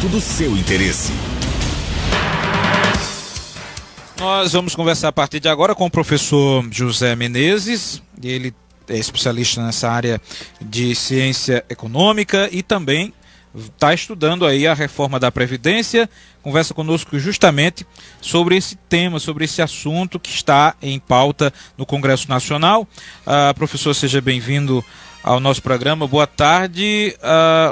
assunto do seu interesse. Nós vamos conversar a partir de agora com o professor José Menezes. Ele é especialista nessa área de ciência econômica e também está estudando aí a reforma da Previdência. Conversa conosco justamente sobre esse tema, sobre esse assunto que está em pauta no Congresso Nacional. Professor, seja bem-vindo ao nosso programa. Boa tarde.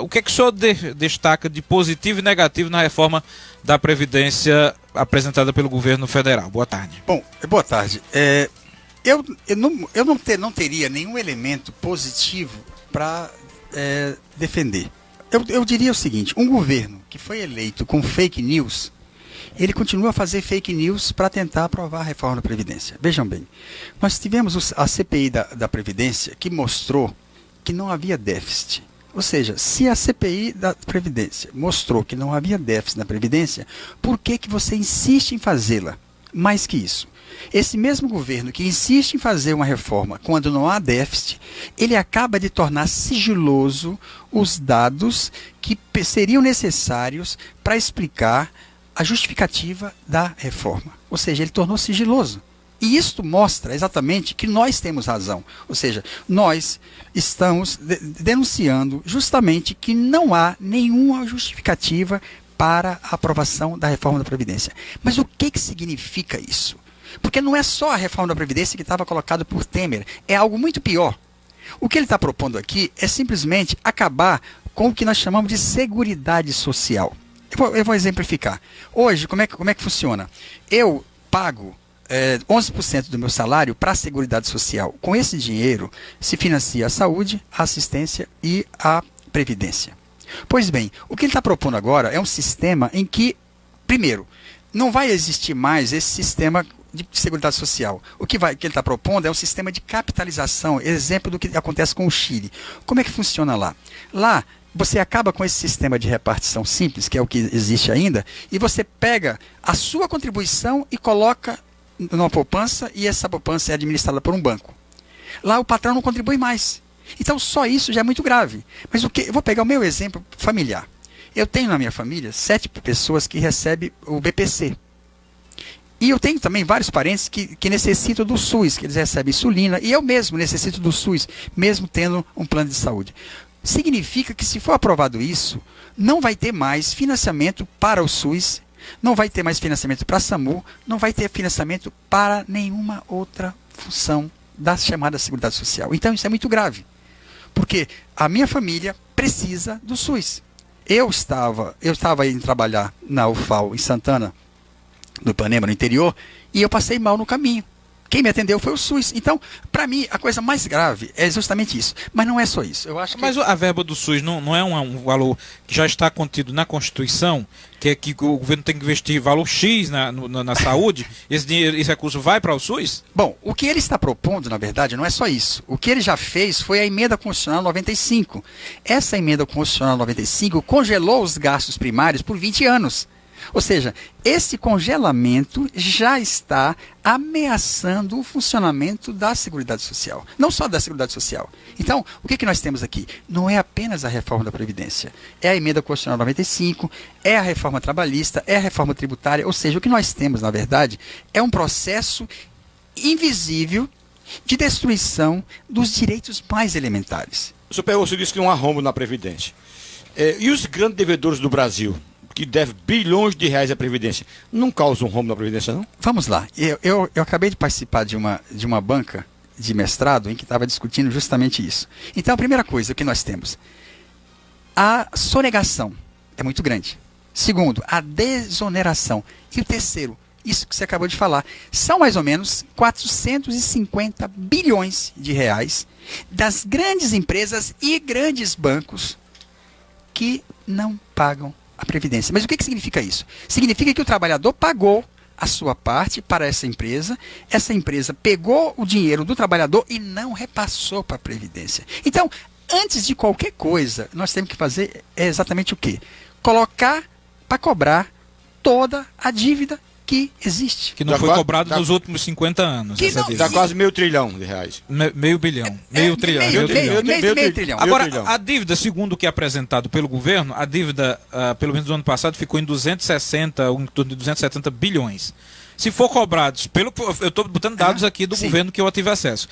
O que é que o senhor destaca de positivo e negativo na reforma da Previdência apresentada pelo governo federal? Boa tarde. Bom, boa tarde. Eu não teria nenhum elemento positivo para defender. Eu diria o seguinte: um governo que foi eleito com fake news, ele continua a fazer fake news para tentar aprovar a reforma da Previdência. Vejam bem, nós tivemos a CPI da Previdência que mostrou que não havia déficit. Ou seja, se a CPI da Previdência mostrou que não havia déficit na Previdência, por que você insiste em fazê-la? Mais que isso, esse mesmo governo que insiste em fazer uma reforma quando não há déficit, ele acaba de tornar sigiloso os dados que seriam necessários para explicar a justificativa da reforma. Ou seja, ele tornou sigiloso. E isto mostra exatamente que nós temos razão. Ou seja, nós estamos denunciando justamente que não há nenhuma justificativa para a aprovação da reforma da Previdência. Mas o que significa isso? Porque não é só a reforma da Previdência que estava colocada por Temer, é algo muito pior. O que ele está propondo aqui é simplesmente acabar com o que nós chamamos de seguridade social. Eu vou exemplificar. Hoje, como é que funciona? Eu pago 11% do meu salário para a Seguridade Social. Com esse dinheiro se financia a saúde, a assistência e a previdência. Pois bem, o que ele está propondo agora é um sistema em que, primeiro, não vai existir mais esse sistema de Seguridade Social. O que ele está propondo é um sistema de capitalização, exemplo do que acontece com o Chile. Como é que funciona lá? Lá, você acaba com esse sistema de repartição simples, que é o que existe ainda, e você pega a sua contribuição e coloca numa poupança, e essa poupança é administrada por um banco. Lá o patrão não contribui mais. Então só isso já é muito grave. Mas eu vou pegar o meu exemplo familiar. Eu tenho na minha família 7 pessoas que recebem o BPC. E eu tenho também vários parentes que necessitam do SUS, que eles recebem insulina, e eu mesmo necessito do SUS, mesmo tendo um plano de saúde. Significa que, se for aprovado isso, não vai ter mais financiamento para o SUS, não vai ter mais financiamento para a SAMU, não vai ter financiamento para nenhuma outra função da chamada Seguridade Social. Então isso é muito grave, porque a minha família precisa do SUS. Eu estava indo trabalhar na UFAL em Santana, no Ipanema, no interior, e eu passei mal no caminho. Quem me atendeu foi o SUS. Então, para mim, a coisa mais grave é justamente isso. Mas não é só isso. Eu acho que... Mas a verba do SUS não é um valor que já está contido na Constituição, que é que o governo tem que investir valor X na saúde? Esse recurso vai para o SUS? Bom, o que ele está propondo, na verdade, não é só isso. O que ele já fez foi a Emenda Constitucional 95. Essa Emenda Constitucional 95 congelou os gastos primários por 20 anos. Ou seja, esse congelamento já está ameaçando o funcionamento da Seguridade Social. Não só da Seguridade Social. Então, o que nós temos aqui? Não é apenas a reforma da Previdência. É a Emenda Constitucional 95, é a reforma trabalhista, é a reforma tributária. Ou seja, o que nós temos, na verdade, é um processo invisível de destruição dos direitos mais elementares. Você disse que não há rombo na Previdência. E os grandes devedores do Brasil, que deve bilhões de reais à Previdência, não causa um rombo na Previdência, não? Vamos lá. Eu acabei de participar de uma banca de mestrado em que estava discutindo justamente isso. Então, a primeira coisa que nós temos, a sonegação é muito grande. Segundo, a desoneração. E o terceiro, isso que você acabou de falar, são mais ou menos 450 bilhões de reais das grandes empresas e grandes bancos que não pagam a Previdência. Mas o que significa isso? Significa que o trabalhador pagou a sua parte para essa empresa pegou o dinheiro do trabalhador e não repassou para a Previdência. Então, antes de qualquer coisa, nós temos que fazer exatamente o quê? Colocar para cobrar toda a dívida que existe. Que não foi cobrado nos últimos 50 anos. Dá quase R$500 bilhão. Meio bilhão. Meio trilhão. Meio trilhão. Agora, a dívida, segundo o que é apresentado pelo governo, a dívida, pelo menos no ano passado, ficou em 260, em torno de 270 bilhões. Se for cobrados, eu estou botando dados aqui do governo que eu tive acesso.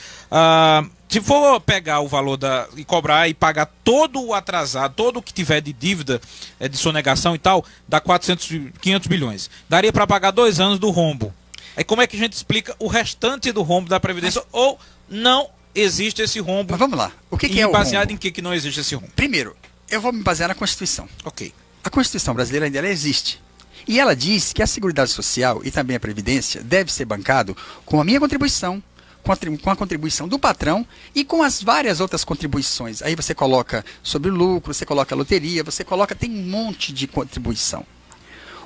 Se for pegar o valor e cobrar e pagar todo o atrasado, todo o que tiver de dívida, de sonegação e tal, dá 500 bilhões. Daria para pagar 2 anos do rombo. Aí como é que a gente explica o restante do rombo da Previdência? Ou não existe esse rombo? Mas vamos lá. O que é o rombo? Baseado em que não existe esse rombo? Primeiro, eu vou me basear na Constituição. Ok. A Constituição brasileira ainda existe. E ela diz que a Seguridade Social e também a Previdência deve ser bancado com a minha contribuição, com a contribuição do patrão e com as várias outras contribuições. Aí você coloca sobre o lucro, você coloca a loteria, tem um monte de contribuição.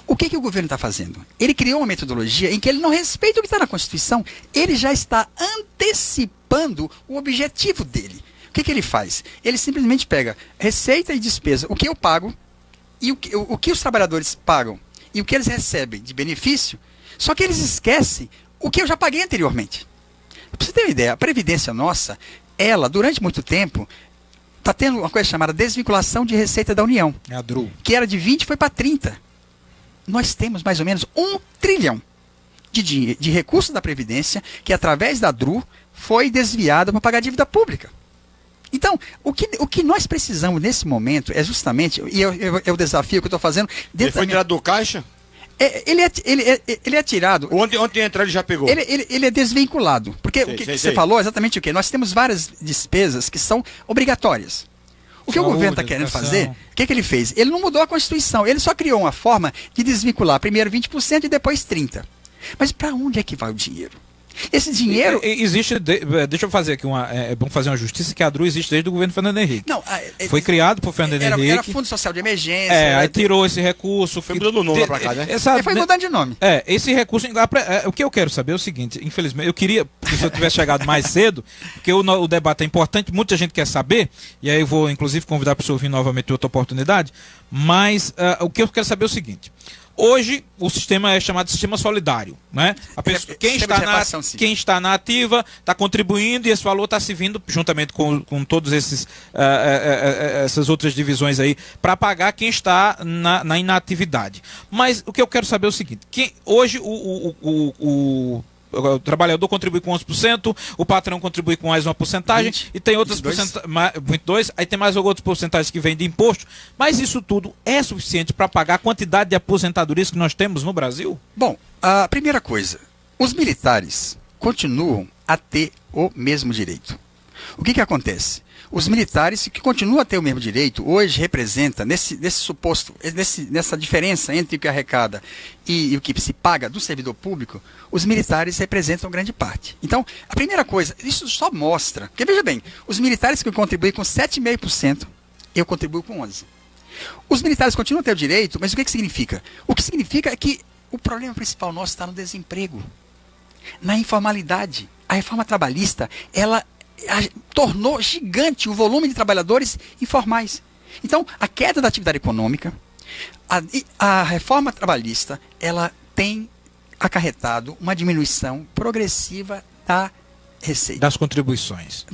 O que o governo está fazendo? Ele criou uma metodologia em que ele não respeita o que está na Constituição, ele já está antecipando o objetivo dele. O que ele faz? Ele simplesmente pega receita e despesa, o que eu pago e o que os trabalhadores pagam e o que eles recebem de benefício, só que eles esquecem o que eu já paguei anteriormente. Para você ter uma ideia, a Previdência nossa, ela, durante muito tempo, está tendo uma coisa chamada desvinculação de receita da União. É a DRU. Que era de 20 e foi para 30. Nós temos mais ou menos 1 trilhão de recursos da Previdência que, através da DRU, foi desviado para pagar dívida pública. Então, o que nós precisamos nesse momento é justamente, e é o desafio que eu estou fazendo... Ele foi tirado do caixa? Ele é tirado... Ontem entrar ele já pegou. Ele é desvinculado. Porque o que você falou é exatamente o quê? Nós temos várias despesas que são obrigatórias. O que o governo está querendo fazer, o que ele fez? Ele não mudou a Constituição, ele só criou uma forma de desvincular primeiro 20% e depois 30%. Mas para onde é que vai o dinheiro? Esse dinheiro... Existe, deixa eu fazer aqui é bom fazer uma justiça, que a DRU existe desde o governo Fernando Henrique. Não, foi criado por Fernando Henrique. Era Fundo Social de Emergência. Aí tirou esse recurso. Foi mudando o nome pra cá, né? Foi mudando de nome. Esse recurso... o que eu quero saber é o seguinte, infelizmente, eu queria que se eu tivesse chegado mais cedo, porque o debate é importante, muita gente quer saber, e aí eu vou, inclusive, convidar a pessoa a vir novamente outra oportunidade, mas o que eu quero saber é o seguinte... Hoje, o sistema é chamado de sistema solidário. Né? Quem está na ativa está contribuindo e esse valor está se vindo, juntamente com todas essas outras divisões aí, para pagar quem está na inatividade. Mas o que eu quero saber é o seguinte, hoje o trabalhador contribui com 11%, o patrão contribui com mais uma porcentagem, 20, e tem outras 22, aí tem mais outras porcentagens que vêm de imposto, mas isso tudo é suficiente para pagar a quantidade de aposentadorias que nós temos no Brasil? Bom, a primeira coisa, os militares continuam a ter o mesmo direito. O que acontece? Os militares, que continuam a ter o mesmo direito, hoje representa, nessa diferença entre o que arrecada e o que se paga do servidor público, os militares representam grande parte. Então, a primeira coisa, isso só mostra, porque veja bem, os militares que contribuem com 7,5%, eu contribuo com 11%. Os militares continuam a ter o direito, mas o que significa? O que significa é que o problema principal nosso está no desemprego, na informalidade. A reforma trabalhista, ela tornou gigante o volume de trabalhadores informais. Então, a queda da atividade econômica, a reforma trabalhista, ela tem acarretado uma diminuição progressiva da receita. Das contribuições.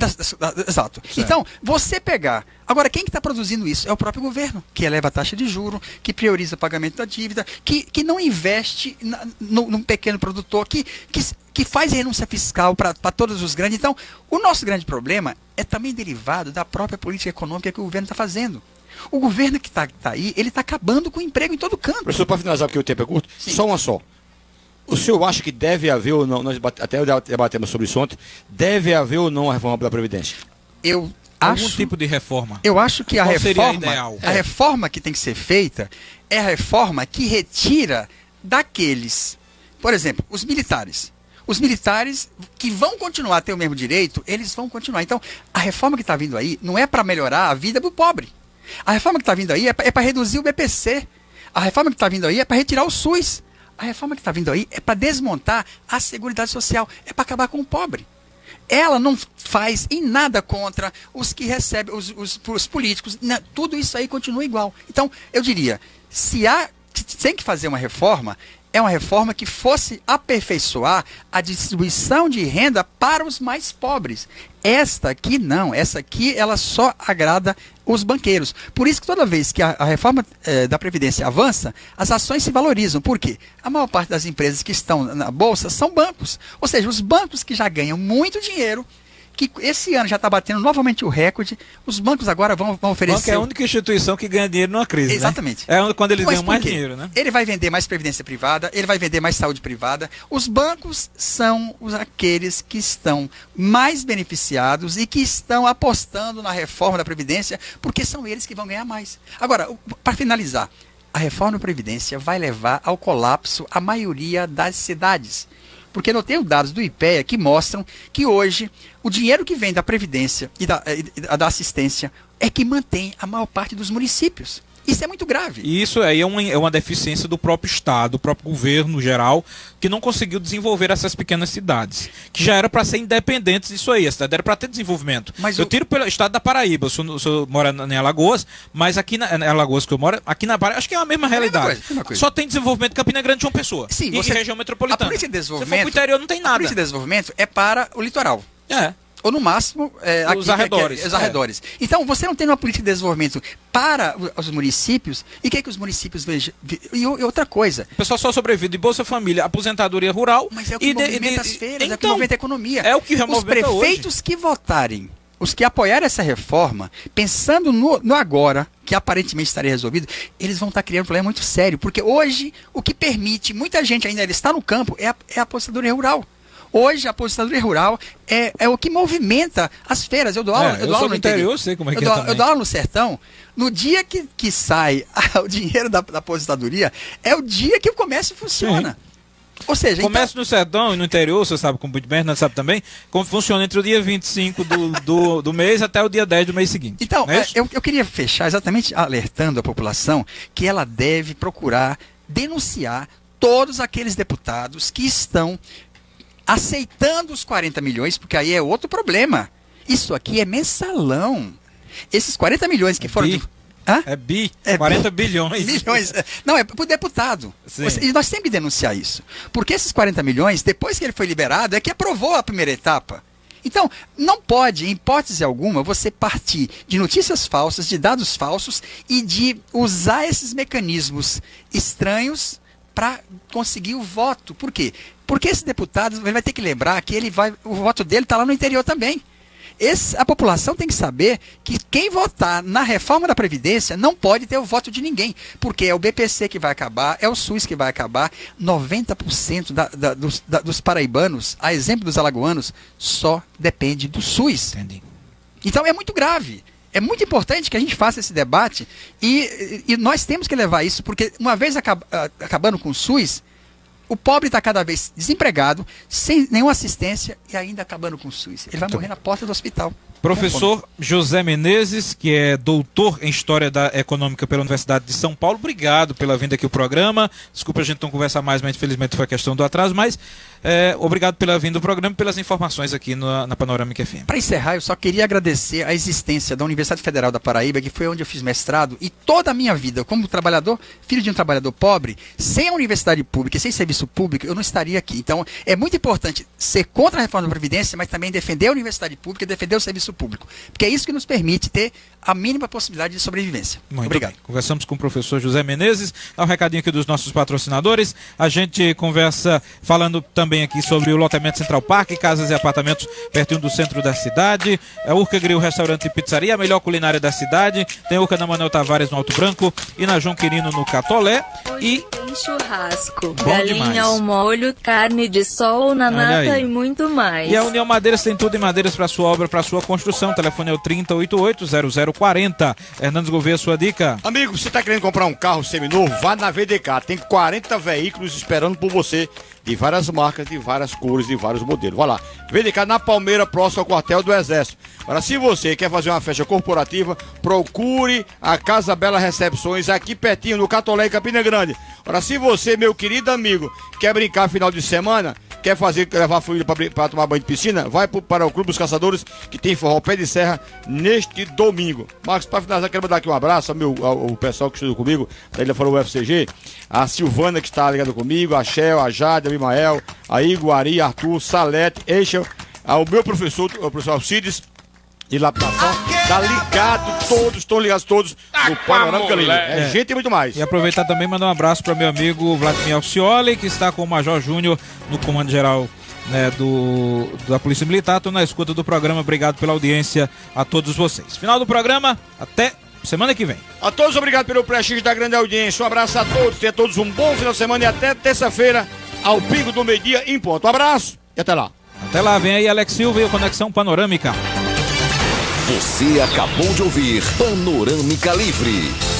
Exato. Certo. Então, você pegar... Agora, quem que está produzindo isso? É o próprio governo, que eleva a taxa de juros, que prioriza o pagamento da dívida, que não investe num pequeno produtor, que faz renúncia fiscal para todos os grandes. Então, o nosso grande problema é também derivado da própria política econômica que o governo está fazendo. O governo que está aí, ele está acabando com o emprego em todo canto. Professor, para finalizar, porque o tempo é curto, só uma só. O senhor acha que deve haver ou não, nós até debatemos sobre isso ontem, deve haver ou não a reforma da Previdência? Algum tipo de reforma? Eu acho que a reforma que tem que ser feita é a reforma que retira daqueles, por exemplo, os militares. Os militares que vão continuar a ter o mesmo direito, eles vão continuar. Então, a reforma que está vindo aí não é para melhorar a vida do pobre. A reforma que está vindo aí é para reduzir o BPC. A reforma que está vindo aí é para retirar o SUS. A reforma que está vindo aí é para desmontar a Seguridade Social, é para acabar com o pobre. Ela não faz em nada contra os que recebem, os políticos, tudo isso aí continua igual. Então, eu diria, se tem que fazer uma reforma, é uma reforma que fosse aperfeiçoar a distribuição de renda para os mais pobres. Esta aqui não, essa aqui ela só agrada os banqueiros. Por isso que toda vez que a reforma da Previdência avança, as ações se valorizam. Por quê? A maior parte das empresas que estão na Bolsa são bancos. Ou seja, os bancos que já ganham muito dinheiro, que esse ano já está batendo novamente o recorde, os bancos agora vão oferecer... O banco é a única instituição que ganha dinheiro numa crise, Exatamente. Né? É quando eles ganham mais dinheiro, né? Ele vai vender mais previdência privada, ele vai vender mais saúde privada. Os bancos são aqueles que estão mais beneficiados e que estão apostando na reforma da Previdência, porque são eles que vão ganhar mais. Agora, para finalizar, a reforma da Previdência vai levar ao colapso a maioria das cidades. Porque eu tenho dados do IPEA que mostram que hoje o dinheiro que vem da Previdência e da assistência é que mantém a maior parte dos municípios. Isso é muito grave. E isso aí é uma deficiência do próprio Estado, do próprio governo geral, que não conseguiu desenvolver essas pequenas cidades. Que já era para ser independentes disso aí. A cidade era para ter desenvolvimento. Mas eu tiro pelo estado da Paraíba. O senhor mora em Alagoas, mas aqui na Alagoas que eu moro, aqui na Paraíba, acho que é a mesma realidade. Mesma coisa. Só tem desenvolvimento em Campina Grande e João Pessoa. Sim, e região metropolitana. A política de desenvolvimento, se for pro interior, não tem nada. A política de desenvolvimento é para o litoral. É. Ou no máximo, os arredores. Os arredores. Então, você não tem uma política de desenvolvimento para os municípios, e o que é que os municípios vejam? E outra coisa. O pessoal só sobrevive de Bolsa Família, aposentadoria rural. Mas é o que movimenta as feiras, é o que movimenta a economia. É o que movimenta os prefeitos hoje. Que votarem, os que apoiarem essa reforma, pensando no agora, que aparentemente estaria resolvido, eles vão estar criando um problema muito sério. Porque hoje, o que permite muita gente ainda estar no campo é a aposentadoria rural. Hoje, a aposentadoria rural é o que movimenta as feiras. Eu dou aula, eu dou aula no interior. Eu sei como é que eu dou aula no sertão. No dia que sai o dinheiro da aposentadoria, é o dia que o comércio funciona. Sim. Ou seja, comércio no sertão e no interior, você sabe como muito bem, não sabe também, como funciona entre o dia 25 do mês até o dia 10 do mês seguinte. Então, eu queria fechar exatamente alertando a população que ela deve procurar denunciar todos aqueles deputados que estão aceitando os 40 milhões, porque aí é outro problema. Isso aqui é mensalão. Esses 40 milhões que foram... É bi. 40 bilhões. Milhões. Não, é para o deputado. E nós temos que denunciar isso. Porque esses 40 milhões, depois que ele foi liberado, é que aprovou a primeira etapa. Então, não pode, em hipótese alguma, você partir de notícias falsas, de dados falsos e de usar esses mecanismos estranhos para conseguir o voto. Por quê? Porque esse deputado ele vai ter que lembrar que o voto dele está lá no interior também. A população tem que saber que quem votar na reforma da Previdência não pode ter o voto de ninguém, porque é o BPC que vai acabar, é o SUS que vai acabar. 90% dos paraibanos, a exemplo dos alagoanos, só depende do SUS. Entendi. Então é muito grave. É muito importante que a gente faça esse debate e nós temos que levar isso, porque uma vez acabando com o SUS, o pobre está cada vez desempregado, sem nenhuma assistência e ainda acabando com o SUS. Ele vai morrer na porta do hospital. Professor José Menezes, que é doutor em História Econômica pela Universidade de São Paulo, obrigado pela vinda aqui ao programa. Desculpa a gente não conversar mais, mas infelizmente foi a questão do atraso, mas obrigado pela vinda ao programa e pelas informações aqui na Panorâmica FM. Para encerrar, eu só queria agradecer a existência da Universidade Federal da Paraíba, que foi onde eu fiz mestrado, e toda a minha vida, como trabalhador, filho de um trabalhador pobre, sem a universidade pública e sem serviço público, eu não estaria aqui. Então, é muito importante ser contra a reforma da Previdência, mas também defender a universidade pública e defender o serviço público, porque é isso que nos permite ter a mínima possibilidade de sobrevivência. Muito obrigado. Bem. Conversamos com o professor José Menezes. Dá um recadinho aqui dos nossos patrocinadores. A gente conversa falando também aqui sobre o loteamento Central Park, casas e apartamentos pertinho do centro da cidade. A Urca Grill, restaurante e pizzaria, a melhor culinária da cidade. Tem a Urca na Manuel Tavares, no Alto Branco, e na João Quirino, no Catolé. E tem churrasco, bom galinha demais. ao molho, carne de sol, na nata e muito mais. E a União Madeiras tem tudo em madeiras para sua obra, para sua construção. O telefone é o 3088-0040. Hernandes Gouveia, sua dica. Amigo, você está querendo comprar um carro seminovo? Vá na VDK. Tem 40 veículos esperando por você, de várias marcas, de várias cores, de vários modelos. Vai lá. VDK na Palmeira, próximo ao quartel do Exército. Agora, se você quer fazer uma festa corporativa, procure a Casa Bela Recepções aqui pertinho, no Catolé, em Campina Grande. Agora, se você, meu querido amigo, quer brincar final de semana, Quer levar a família para tomar banho de piscina? Vai para o Clube dos Caçadores, que tem forró pé de serra neste domingo. Marcos, para finalizar, quero mandar aqui um abraço ao pessoal que estudou comigo, da Ilha Fora UFCG, a Silvana, que está ligada comigo, a Shell, a Jade, a Mimael, a Iguari, Arthur, Salete, Eichel, ao meu professor, o professor Alcides, de lapidação, tá ligado, todos, estão ligados todos no Panorâmica Livre. É gente e muito mais. E aproveitar também e mandar um abraço para meu amigo Vladimir Alcioli, que está com o Major Júnior no Comando Geral, né, da Polícia Militar. Estou na escuta do programa, obrigado pela audiência a todos vocês. Final do programa, até semana que vem. A todos, obrigado pelo prestígio da grande audiência, um abraço a todos, tenham todos um bom final de semana e até terça-feira, ao pingo do meio-dia em ponto. Um abraço e até lá. Até lá, vem aí Alex Silva e o Conexão Panorâmica. Você acabou de ouvir Panorâmica Livre.